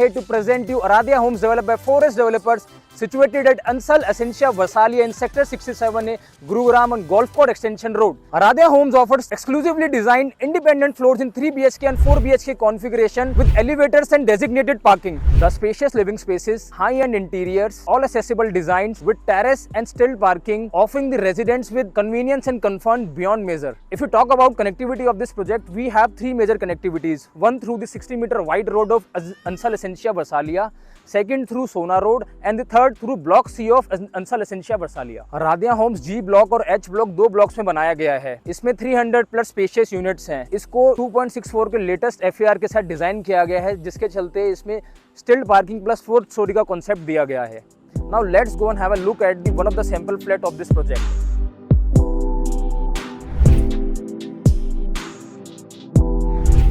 here to present you Aradhya Homes developed by Forest Developers, situated at Ansal Essentia Versalia in Sector 67A, Gurugram on Golf Course Extension Road. Aradhya Homes offers exclusively designed independent floors in 3 BHK and 4 BHK configuration with elevators and designated parking. The spacious living spaces, high-end interiors, all accessible designs with terrace and still parking, offering the residents with convenience and comfort beyond measure. If you talk about connectivity of this project, we have 3 major connectivities. One through the 60-meter wide road of Ansal Essentia Versalia, second through Sona Road, and the third through block C of Ansal Essentia Versalia. Aaradhya homes G block और H block 2 blocks में बनाया गया है। इसमें 300 plus spacious units हैं। इसको 2.64 के latest FAR के साथ डिजाइन किया गया है, जिसके चलते इसमें stilled parking plus 4th story का कॉन्सेप्ट दिया गया है। Now let's go and have a look at the one of the sample flat of this project.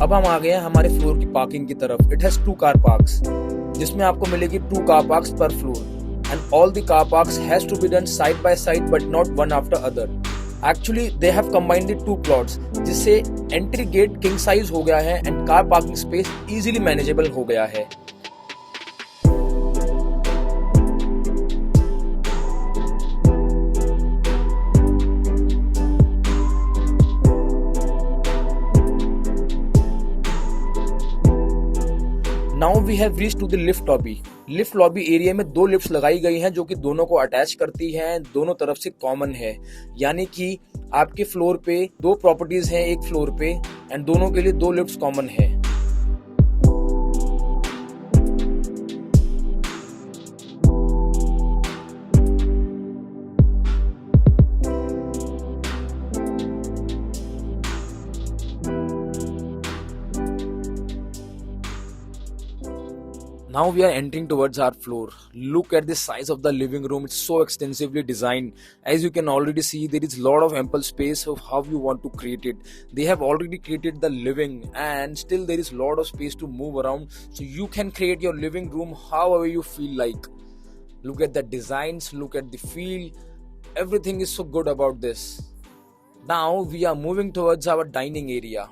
अब हम आ गए हैं हमारे फ्लोर की पार्किंग की तरफ। इट हैज 2 कार पार्क्स, जिसमें आपको मिलेगी 2 कार पार्क्स पर floor, and all the car parks has to be done side by side but not one after other. Actually they have combined the 2 plots, जिससे entry gate king size हो गया है and car parking space easily manageable हो गया है। Now we have reached to the lift lobby. Lift lobby area में 2 lifts लगाई गई हैं, जो कि दोनों को अटैच करती हैं, दोनों तरफ से कॉमन है। यानी कि आपके फ्लोर पे 2 प्रॉपर्टीज हैं एक फ्लोर पे, एंड दोनों के लिए 2 लिफ्ट्स कॉमन है। Now we are entering towards our floor. Look at the size of the living room. It's so extensively designed. As you can already see, there is a lot of ample space of how you want to create it. They have already created the living, and still there is a lot of space to move around. So you can create your living room however you feel like. Look at the designs, look at the feel. Everything is so good about this. Now we are moving towards our dining area.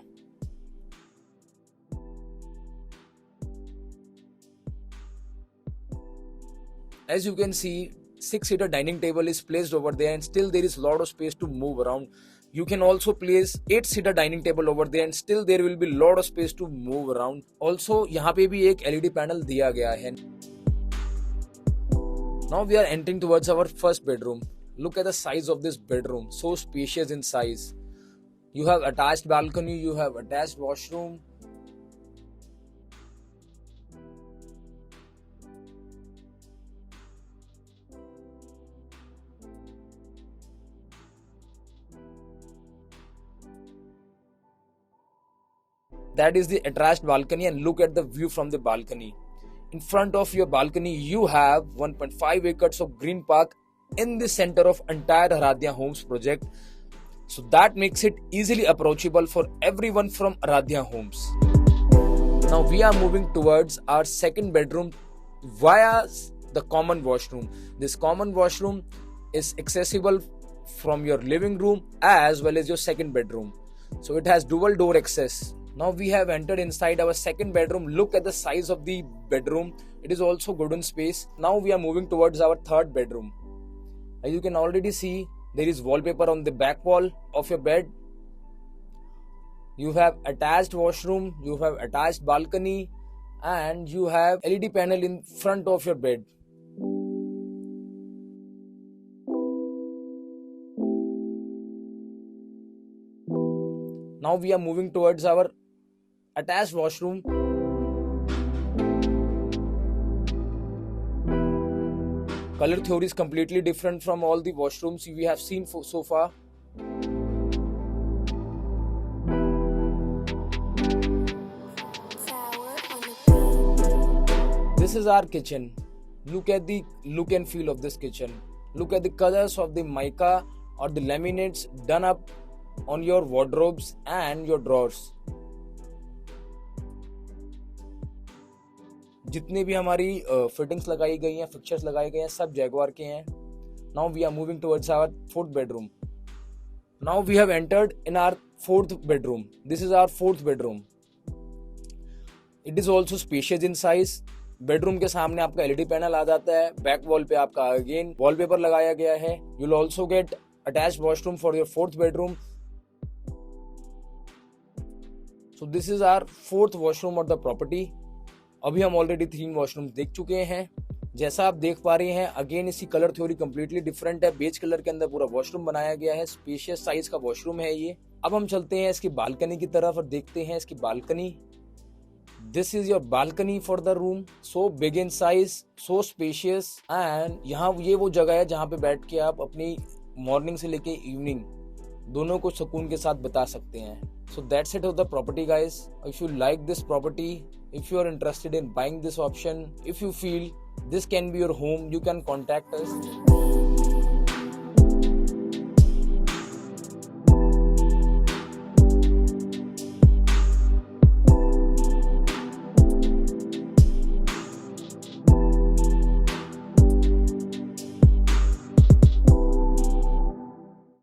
As you can see, 6-seater dining table is placed over there, and still there is a lot of space to move around. You can also place 8-seater dining table over there, and still there will be a lot of space to move around. Also, यहाँ पे भी एक LED panel दिया गया है। Now we are entering towards our first bedroom. Look at the size of this bedroom, so spacious in size. You have attached balcony, you have attached washroom. That is the attached balcony, and look at the view from the balcony. In front of your balcony, you have 1.5 acres of green park in the center of entire Aradhya Homes project. So that makes it easily approachable for everyone from Aradhya Homes. Now we are moving towards our second bedroom via the common washroom. This common washroom is accessible from your living room as well as your second bedroom. So it has dual door access. Now we have entered inside our second bedroom. Look at the size of the bedroom. It is also good in space. Now we are moving towards our third bedroom. As you can already see, there is wallpaper on the back wall of your bed. You have attached washroom, you have attached balcony, and you have LED panel in front of your bed. Now we are moving towards our attached washroom. Color theory is completely different from all the washrooms we have seen so far. This is our kitchen. Look at the look and feel of this kitchen. Look at the colors of the mica or the laminates done up on your wardrobes and your drawers. जितने भी हमारी fittings लगाई गई हैं, fixtures लगाए गए हैं, सब जैगुआर के हैं। Now we are moving towards our fourth bedroom. Now we have entered in our fourth bedroom. This is our fourth bedroom. It is also spacious in size. Bedroom के सामने आपका एलईडी पैनल आ जाता है। Back wall पे आपका again wallpaper लगाया गया है। You will also get attached washroom for your fourth bedroom. So this is our fourth washroom of the property. अभी हम ऑलरेडी 3 वॉशरूम देख चुके हैं। जैसा आप देख पा रहे हैं, अगेन इसकी कलर थ्योरी कंप्लीटली डिफरेंट है। बेज कलर के अंदर पूरा वॉशरूम बनाया गया है। स्पेशियस साइज का वॉशरूम है ये। अब हम चलते हैं इसकी बालकनी की तरफ और देखते हैं इसकी balcony. This is your balcony for the room. So big in size, so spacious, and यहाँ ये वो जगह है जहाँ पे बैठ के आप अपनी मॉर्निंग से लेके इवनिंग दोनों को सुकून के साथ बता सकते हैं। So that's it of the property, guys. If you like this property, if you are interested in buying this option, if you feel this can be your home, you can contact us.